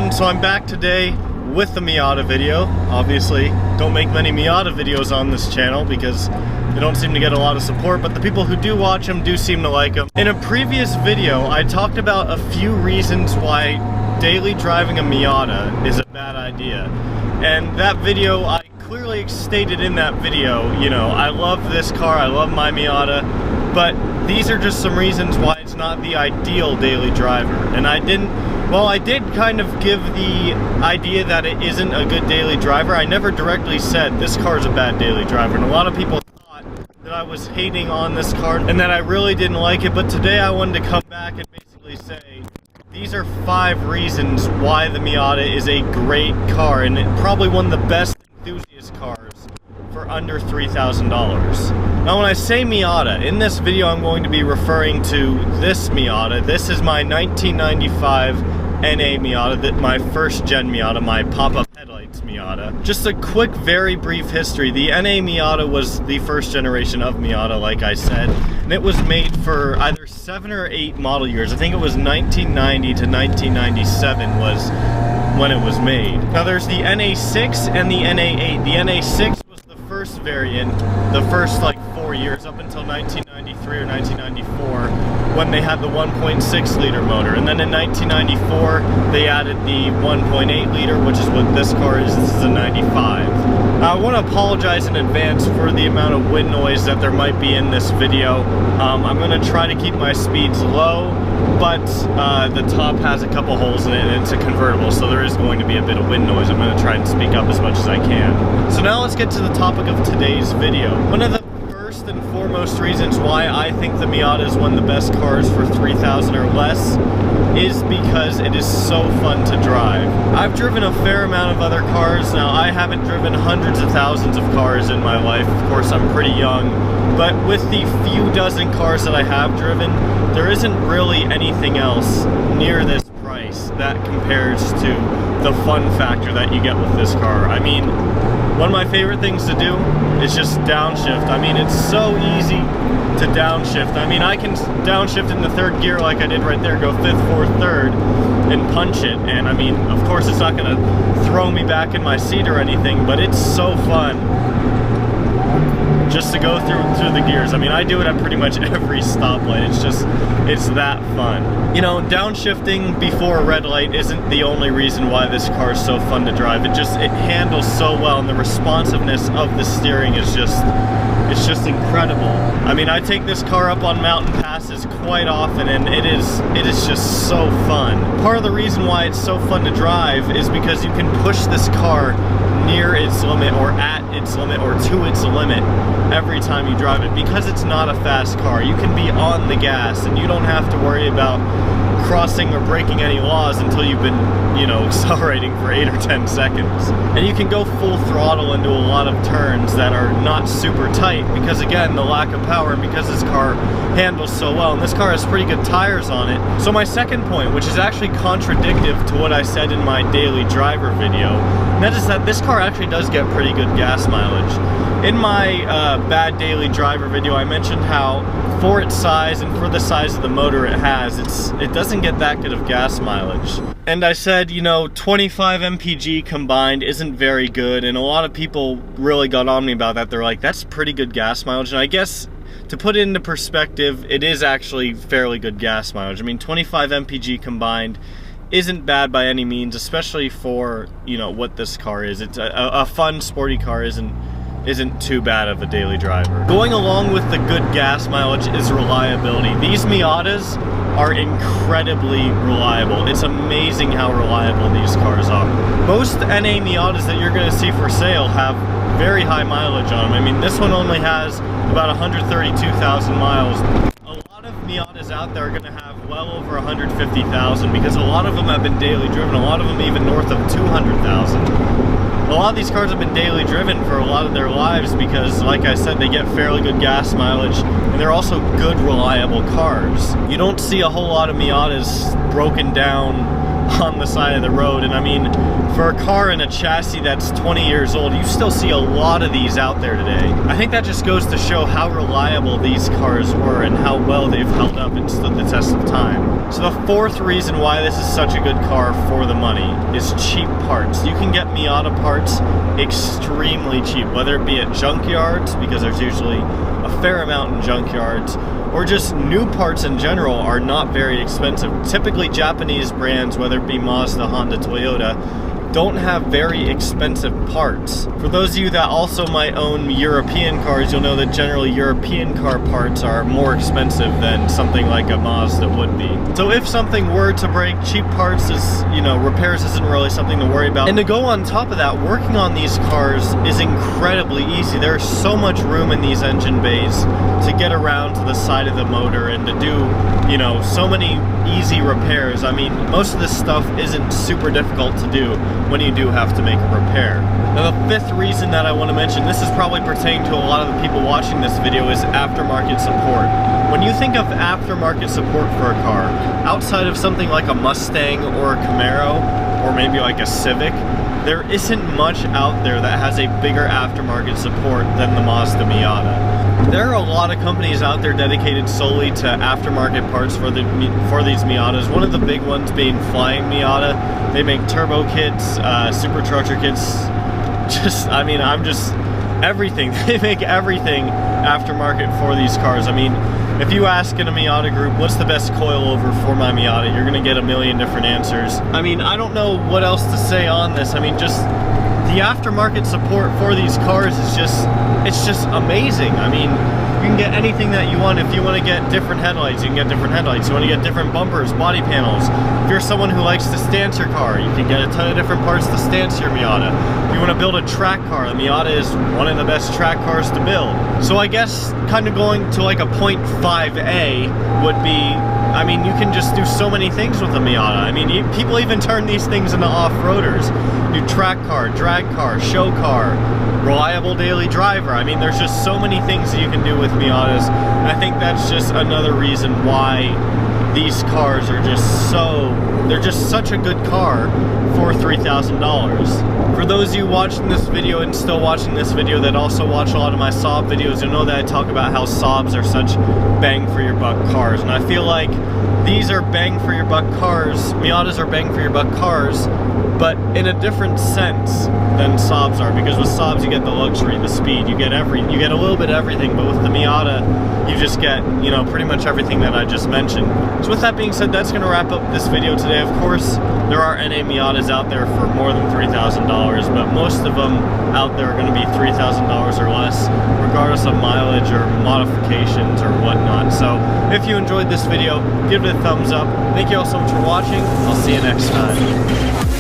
everyone, so I'm back today with the Miata video. Obviously, don't make many Miata videos on this channel because they don't seem to get a lot of support, but the people who do watch them do seem to like them. In a previous video, I talked about a few reasons why daily driving a Miata is a bad idea. And that video, I clearly stated in that video, you know, I love this car, I love my Miata, but these are just some reasons why it's not the ideal daily driver. And I did kind of give the idea that it isn't a good daily driver. I never directly said this car is a bad daily driver, and a lot of people thought that I was hating on this car and that I really didn't like it, but today I wanted to come back and basically say these are 5 reasons why the Miata is a great car, and probably one of the best enthusiast cars for under $3,000. Now when I say Miata, in this video I'm going to be referring to this Miata. This is my 1995 NA Miata, my first gen Miata, my pop-up headlights Miata. Just a quick, very brief history. The NA Miata was the first generation of Miata, like I said, and it was made for either 7 or 8 model years. I think it was 1990 to 1997 was when it was made. Now there's the NA6 and the NA8. The NA6 was the first variant, the first like 4 years up until 1993 or 1994 when they had the 1.6 liter motor, and then in 1994 they added the 1.8 liter, which is what this car is. This is a 95. I want to apologize in advance for the amount of wind noise that there might be in this video. I'm going to try to keep my speeds low, but the top has a couple holes in it and it's a convertible, so there is going to be a bit of wind noise. I'm going to try and speak up as much as I can. So now let's get to the topic of today's video. One of the first and foremost reasons why I think the Miata is one of the best cars for $3,000 or less is because it is so fun to drive. I've driven a fair amount of other cars. Now, I haven't driven hundreds of thousands of cars in my life. Of course, I'm pretty young, but with the few dozen cars that I have driven, there isn't really anything else near this price that compares to the fun factor that you get with this car. I mean, one of my favorite things to do is just downshift. I mean, it's so easy to downshift. I mean, I can downshift in the 3rd gear like I did right there, go 5th, 4th, 3rd, and punch it. And I mean, of course, it's not gonna throw me back in my seat or anything, but it's so fun just to go through the gears. I mean, I do it at pretty much every stoplight. It's that fun. You know, downshifting before a red light isn't the only reason why this car is so fun to drive. It handles so well, and the responsiveness of the steering is it's just incredible. I mean, I take this car up on mountain passes quite often, and it is just so fun. Part of the reason why it's so fun to drive is because you can push this car near its limit or at its limit or to its limit every time you drive it. Because it's not a fast car, you can be on the gas and you don't have to worry about crossing or breaking any laws until you've been, you know, accelerating for 8 or 10 seconds. And you can go full throttle into a lot of turns that are not super tight because, again, the lack of power, and because this car handles so well, and this car has pretty good tires on it. So my second point, which is actually contradictive to what I said in my daily driver video, and that is that this car actually does get pretty good gas mileage. In my bad daily driver video, I mentioned how for its size and for the size of the motor it has, it doesn't get that good of gas mileage. And I said, you know, 25 mpg combined isn't very good, and a lot of people really got on me about that. They're like, that's pretty good gas mileage, and I guess to put it into perspective, it is actually fairly good gas mileage. I mean, 25 mpg combined isn't bad by any means, especially for, you know, what this car is. It's a fun, sporty car isn't too bad of a daily driver. Going along with the good gas mileage is reliability. These Miatas are incredibly reliable. It's amazing how reliable these cars are. Most NA Miatas that you're going to see for sale have very high mileage on them. I mean, this one only has about 132,000 miles. A lot of Miatas out there are going to have well over 150,000 because a lot of them have been daily driven, a lot of them even north of 200,000. A lot of these cars have been daily driven for a lot of their lives because, like I said, they get fairly good gas mileage, and they're also good, reliable cars. You don't see a whole lot of Miatas broken down on the side of the road. And I mean, for a car and a chassis that's 20 years old, you still see a lot of these out there today. I think that just goes to show how reliable these cars were and how well they've held up and stood the test of time. So the fourth reason why this is such a good car for the money is cheap parts. You can get Miata parts extremely cheap, whether it be at junkyards, because there's usually a fair amount in junkyards, or just new parts in general are not very expensive. Typically Japanese brands, whether it be Mazda, Honda, Toyota, don't have very expensive parts. For those of you that also might own European cars, you'll know that generally European car parts are more expensive than something like a Mazda would be. So if something were to break, cheap parts is, you know, repairs isn't really something to worry about. And to go on top of that, working on these cars is incredibly easy. There's so much room in these engine bays to get around to the side of the motor and to do, you know, so many easy repairs. I mean, most of this stuff isn't super difficult to do when you do have to make a repair. Now the fifth reason that I want to mention, this is probably pertaining to a lot of the people watching this video, is aftermarket support. When you think of aftermarket support for a car, outside of something like a Mustang or a Camaro, or maybe like a Civic, there isn't much out there that has a bigger aftermarket support than the Mazda Miata. There are a lot of companies out there dedicated solely to aftermarket parts for these Miatas. One of the big ones being Flying Miata. They make turbo kits, supercharger kits, everything. They make everything aftermarket for these cars. I mean, if you ask in a Miata group, what's the best coilover for my Miata, you're gonna get a million different answers. I mean, I don't know what else to say on this. I mean, just the aftermarket support for these cars is it's just amazing. I mean, you can get anything that you want. If you want to get different headlights, you can get different headlights. You want to get different bumpers, body panels. If you're someone who likes to stance your car, you can get a ton of different parts to stance your Miata. If you want to build a track car, the Miata is one of the best track cars to build. So I guess kind of going to like a 0.5A would be, I mean, you can just do so many things with a Miata. I mean, people even turn these things into off-roaders. Do track car, drag car, show car, reliable daily driver. I mean, there's just so many things that you can do with Miatas. And I think that's just another reason why these cars are they're just such a good car for $3,000. For those of you watching this video and still watching this video that also watch a lot of my Saab videos, you'll know that I talk about how Saabs are such bang for your buck cars. And I feel like these are bang for your buck cars, Miatas are bang for your buck cars, but in a different sense than Saabs are, because with Saabs you get the luxury, the speed, you get a little bit of everything, but with the Miata you just get, you know, pretty much everything that I just mentioned. So with that being said, that's going to wrap up this video today. Of course, there are NA Miatas out there for more than $3,000, but most of them out there are going to be $3,000 or less, regardless of mileage or modifications or whatnot. So if you enjoyed this video, give it a thumbs up. Thank you all so much for watching. I'll see you next time.